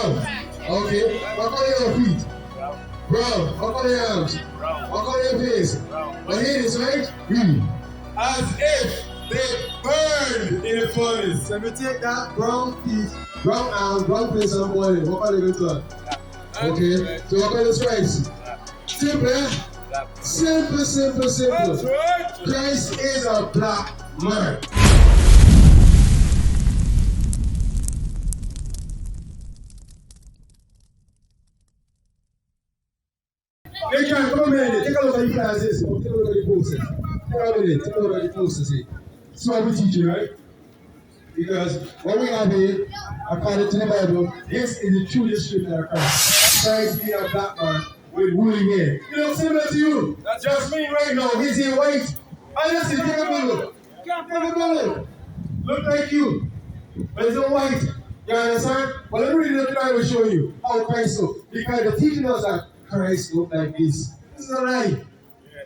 Brown. Okay. Walk on your feet. Brown. Walk on your arms. Walk on your face. My head is right. As if they burned in a furnace. So if you take that brown feet, brown arms, brown face and body, what are they going to do? Okay. So walk on the stripes. Simple. Simple. Christ is a black man. Hey, come a minute. Take a look at the classes. Take a look at the posters. Take a look at the posters here. That's what we teach you, right? Because what we have here, according to the Bible, this is the true description of Christ. Christ being a black man with woolly hair. You know, similar to you. That's just me right now. He's in white. Honestly, take a look. Look like you. But it's not white. You understand? But let me read the Bible show you how Christ look. Because the teaching us that Christ look like this. This is a lie.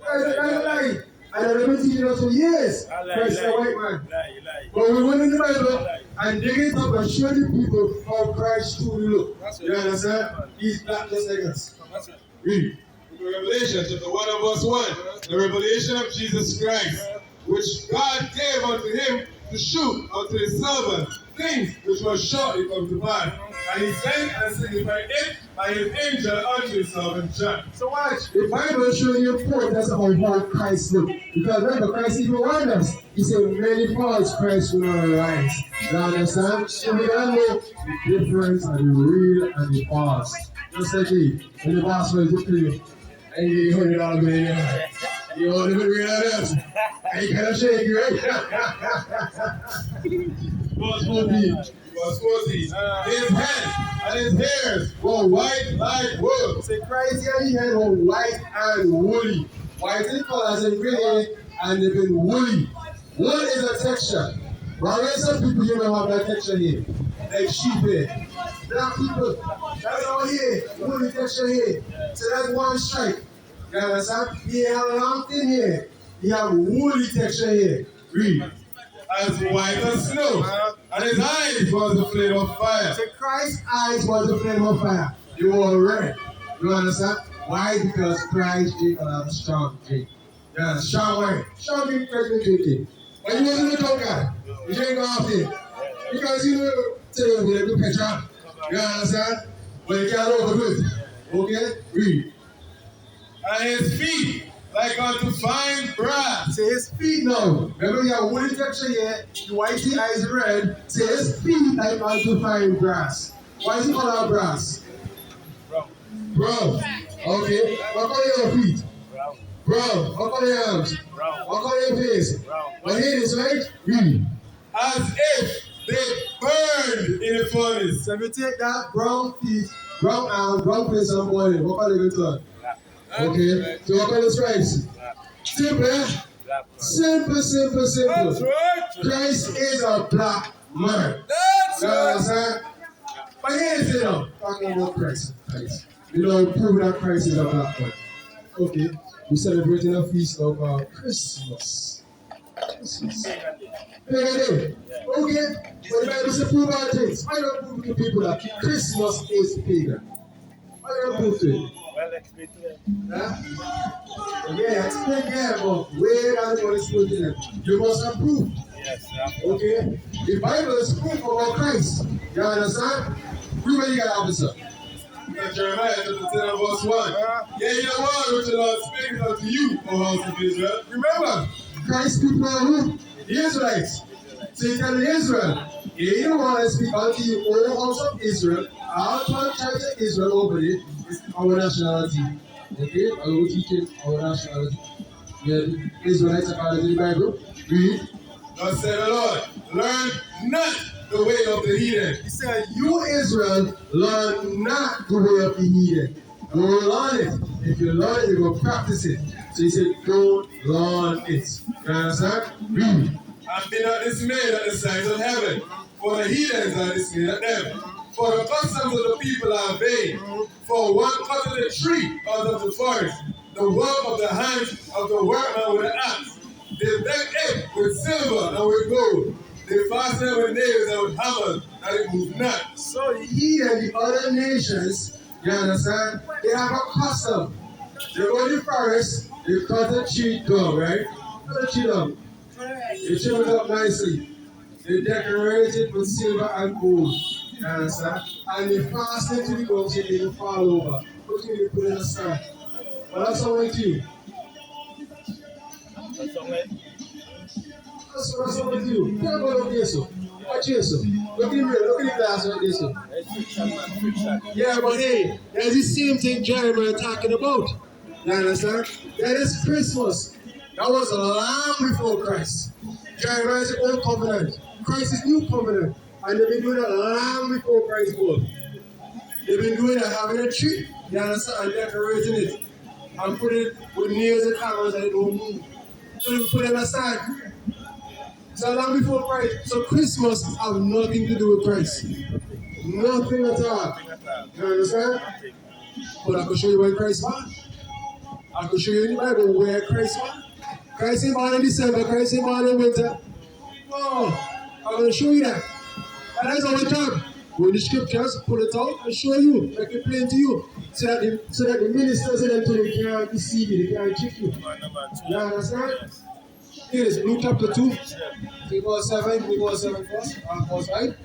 Christ is a lie. And I've been teaching us for years. Christ is a white man. But we went in the Bible and dig it up and show the people how Christ truly look. You understand? He's black just like us. Read. Revelation chapter 1 and verse 1. The revelation of Jesus Christ, which God gave unto him to show unto his servants things which must shortly come to pass. And he sent and signified it by his angel unto his servant John. So watch. The Bible is showing you importance about how Christ look. Because remember, Christ even warned us. He said, many false Christ will not arise. You understand? So we don't know the difference of the real and the false. Just like me, when the pastor is looking, and you heard it all going in. You hold it real like that. And you kind of shake you, right? Verse 14. His head and his hairs were white like wool. Say Christ here, his head was white and woolly. White in color as in gray, and they've been woolly. Wool is a texture. But when some people you don't have that texture here, like sheep hair. Black people, that's all here, woolly texture here. So that's one stripe. You understand? He have a long thing here. He have woolly texture here. Read. As white as snow, and his eyes was a flame of fire. So Christ's eyes was a flame of fire. They were red. You understand? Why? Because Christ drank a lot of strong drink. Yeah, strong wine. Strong drink Christ been drinking. But he wasn't a drunk guy. He drank often. Because you know, tell you with a picture. You understand? But he can't overdo it. Okay? Read. And his feet like unto fine brass. Say his feet now. Remember you have woolly texture here, the whitey eyes red. Say his feet like unto fine brass. Why is it called brass? Brown. Okay. Walk on your feet. Brown. Walk on your arms. Walk on your face. My head is right. As if they burned in a furnace. So if you take that brown feet, brown arms, brown face and body, what are they going to do? Okay, so walk on the stripes. Simple. Christ is a black man. You understand? But here's it now. Talking about Christ. You know, prove that Christ is a black man. Okay, we're celebrating a feast of Christmas. Pagan day. Okay, but the Bible says prove our things. Why don't prove to people that Christmas is pagan? Why don't prove to it? Well, explain to them. Huh? Yeah, explain there, but where are you explain to them? You must have proof. Yes, okay? The Bible is proof about Christ. You understand? Prove what you got, officer. Jeremiah chapter 10 verse 1. Yeah, you know what? Which the Lord speaks unto you, O house of Israel. Remember, Christ's people are who? The Israelites. So he tell Israel, you don't want to speak unto you, O house of Israel, all 12 tribes of Israel over there. Is our nationality. Okay? I will teach you our nationality. Yeah, Israelites according to the Bible. Read. Thus said the Lord, learn not the way of the heathen. He said, you Israel, learn not the way of the heathen. Don't learn it. If you learn it, you will practice it. So he said, don't learn it. You understand? Read. And be not dismayed at the signs of heaven, for the heathens are dismayed at them. For the customs of the people are vain. For one cutteth a tree out of the forest, the work of the hands of the workman with an axe. They deck it with silver and with gold. They fastened them with nails and with hammers, and it moved not. So he and the other nations, you understand, they have a custom. They go to the forest, they cut a tree down, right? Cut a tree down. They trim it up nicely. They decorate it with silver and gold. You understand? And they fasten it to the ground so they don't fall over. What do you put in the sand? Well, that's all I do. That's all I do. Tell me about this. Watch this. Look at the glass like this. Yeah, but hey, that's the same thing Jeremiah talking about. You understand? That is Christmas. That was a long before Christ. Jeremiah is the old covenant. Christ is new covenant. And they've been doing it long before Christ was. They've been doing it, having a tree. You understand? And decorating it. And putting it with nails and hammers and it don't move. So they put it aside. So long before Christ. So Christmas have nothing to do with Christ. Nothing at all. You understand? But I can show you where Christ was. I can show you in the Bible where Christ was. Christ is born in December, Christ is born in winter. No, I'm going to show you that. And that's our job. When the scriptures, pull it out and show you, make it plain to you. So that the ministers in them today can't deceive you, they can't trick you. You understand? Here is Luke chapter 2, 3:7 first, verse 5.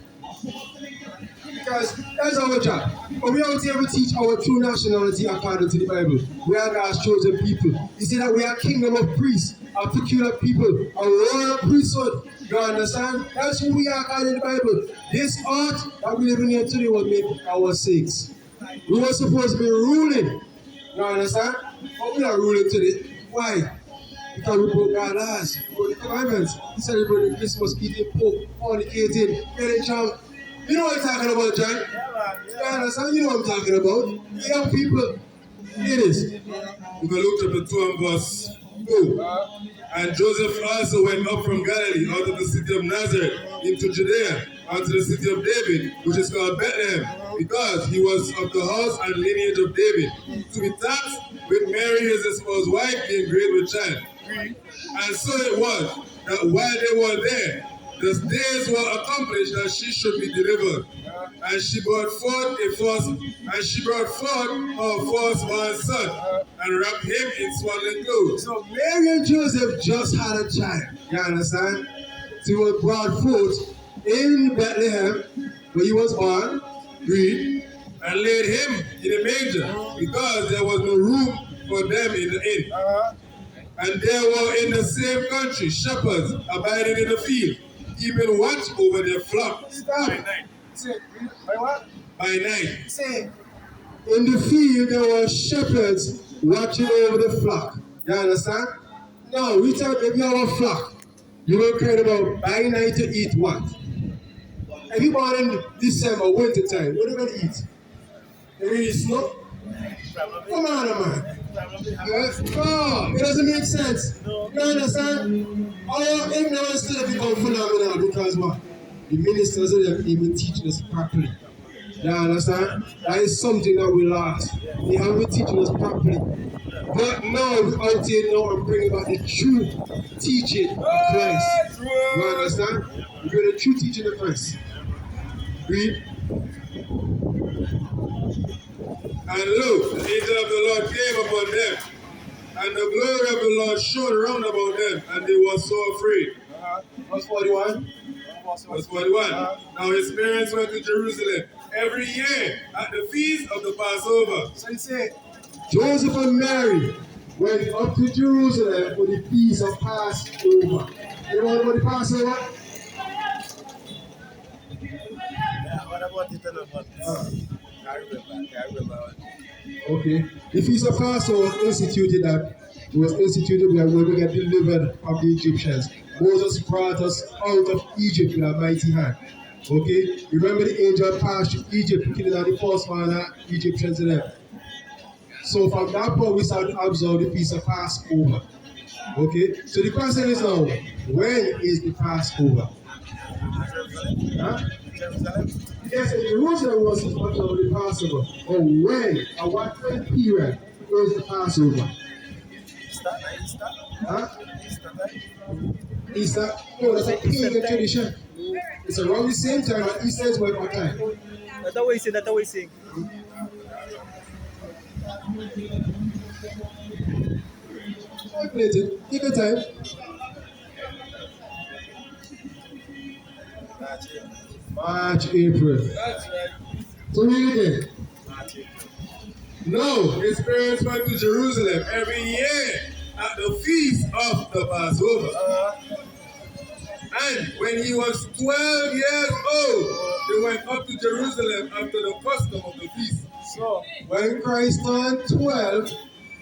Because that's our job. But we don't ever teach our true nationality according to the Bible. We are God's chosen people. You see that we are kingdom of priests, a peculiar people, a royal priesthood. You understand? That's who we are according to the Bible. This earth that we live in here today was made for our sakes. We were supposed to be ruling. You understand? But we are ruling today. Why? Because we broke God's laws, we broke the commandments, celebrating Christmas, eating pork, fornicating, getting drunk. You know what I'm talking about, John? You understand? You know what I'm talking about. Young people. It is. We're going to look chapter 2 and verse 2. And Joseph also went up from Galilee out of the city of Nazareth into Judea, unto the city of David, which is called Bethlehem, because he was of the house and lineage of David, to be taxed with Mary his espoused wife, being great with child. And so it was that while they were there, the days were accomplished that she should be delivered. And she brought forth her firstborn son, and wrapped him in swaddling clothes. So Mary and Joseph just had a child. You understand? So he was brought forth in Bethlehem, where he was born, read, and laid him in a manger, because there was no room for them in the inn. And there were in the same country shepherds abiding in the field, keeping watch over their flock. Stop. By night. By what? By night. Say, in the field there were shepherds watching over the flock. You understand? Now, we tell if you have a flock, you will care about by night to eat what? If you born in December, winter time, what are you going to eat? You going to eat snow? Come on, man. Yes? Oh, it doesn't make sense. You understand? Our ignorance still become phenomenal because what? The ministers of them even teaching us properly. You understand? That is something that we lost. They haven't been teaching us properly. But now we're out here now and bringing back the true teaching of Christ. You understand? We're doing the true teaching of Christ. Read. And look, the angel of the Lord came upon them, and the glory of the Lord shone round about them, and they were so afraid. Verse 41. Verse 41. Now his parents went to Jerusalem every year at the feast of the Passover. So he said, Joseph and Mary went up to Jerusalem for the feast of Passover. You know what the Passover? Yeah, what about it? I remember. Okay. The feast of Passover was instituted when we get delivered from the Egyptians. Moses brought us out of Egypt with a mighty hand. Okay? Remember the angel passed through Egypt, killing all the firstborn Egyptians in them. So from that point we start to observe the feast of Passover. Okay? So the question is now, when is the Passover? Huh? Yes, in Jerusalem was the Passover. But when, at what time period is the Passover? Easter? Huh? Easter? No, that's a pagan tradition. It's around the same time that Easter is what time? That's what we sing, that's what we sing. Calculate it. Take your time. March, April. That's right. So read again. March, April. No, his parents went to Jerusalem every year at the feast of the Passover. And when he was 12 years old, they went up to Jerusalem after the custom of the feast. So, when Christ turned 12,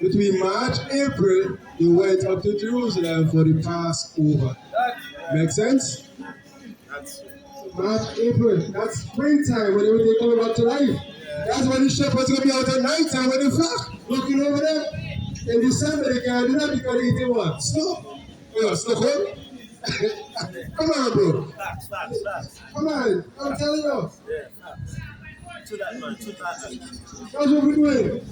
between March and April, they went up to Jerusalem for the Passover. Make sense? That's March, April, that's springtime when everything coming back to life. That's when the shepherds going to be out at night time with the flock, looking over them. In December, they can't do that because they did what? Snow. Snow cold? Come on, bro. facts. Come on, I'm telling you. Yeah, facts. To that, man, to that. That's what we're doing.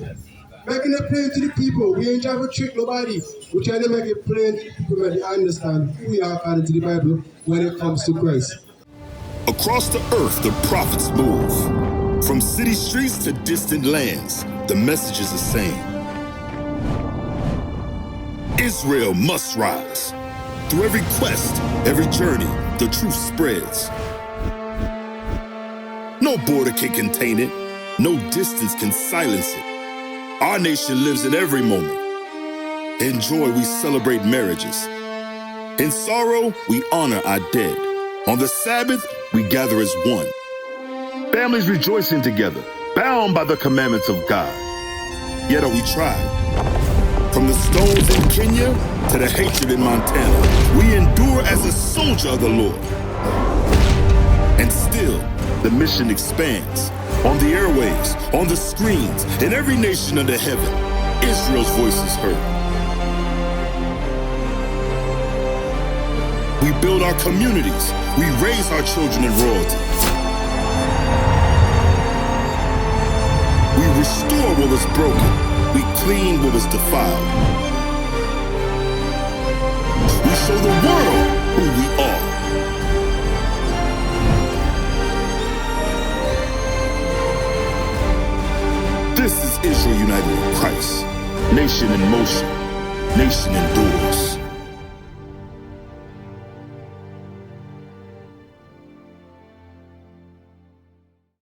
Making it plain to the people. We ain't trying to trick nobody. We're trying to make it plain to people that they understand who we are according to the Bible when it comes to Christ. Across the earth, the prophets move. From city streets to distant lands, the message is the same. Israel must rise. Through every quest, every journey, the truth spreads. No border can contain it. No distance can silence it. Our nation lives in every moment. In joy, we celebrate marriages. In sorrow, we honor our dead. On the Sabbath, we gather as one. Families rejoicing together, bound by the commandments of God. Yet are we tried. From the stones in Kenya to the hatred in Montana, we endure as a soldier of the Lord. And still, the mission expands. On the airwaves, on the screens, in every nation under heaven, Israel's voice is heard. We build our communities. We raise our children in royalty. We restore what was broken. We clean what was defiled. We show the world who we are. This is Israel united in Christ. Nation in motion. Nation endures.